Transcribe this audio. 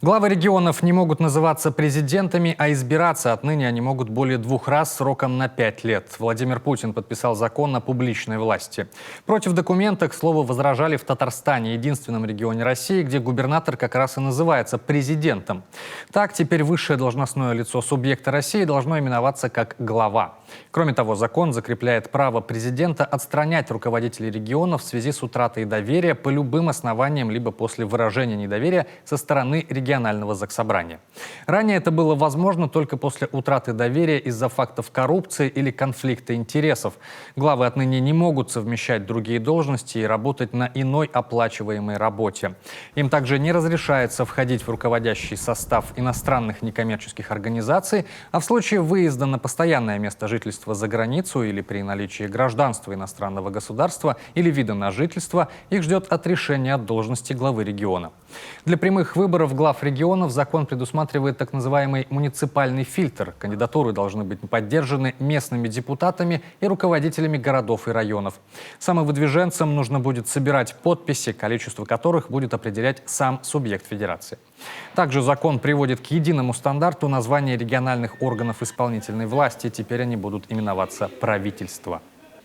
Главы регионов не могут называться президентами, а избираться отныне они могут более 2 раз сроком на 5 лет. Владимир Путин подписал закон о публичной власти. Против документа, к слову, возражали в Татарстане, единственном регионе России, где губернатор как раз и называется президентом. Так, теперь высшее должностное лицо субъекта России должно именоваться как глава. Кроме того, закон закрепляет право президента отстранять руководителей регионов в связи с утратой доверия по любым основаниям, либо после выражения недоверия со стороны регионального заксобрания. Ранее это было возможно только после утраты доверия из-за фактов коррупции или конфликта интересов. Главы отныне не могут совмещать другие должности и работать на иной оплачиваемой работе. Им также не разрешается входить в руководящий состав иностранных некоммерческих организаций, а в случае выезда на постоянное место жительства за границу или при наличии гражданства иностранного государства или вида на жительство их ждет отрешение от должности главы региона. Для прямых выборов глав регионов закон предусматривает так называемый муниципальный фильтр. Кандидатуры должны быть поддержаны местными депутатами и руководителями городов и районов. Самовыдвиженцам нужно будет собирать подписи, количество которых будет определять сам субъект федерации. Также закон приводит к единому стандарту названия региональных органов исполнительной власти. Теперь они будут именоваться правительство.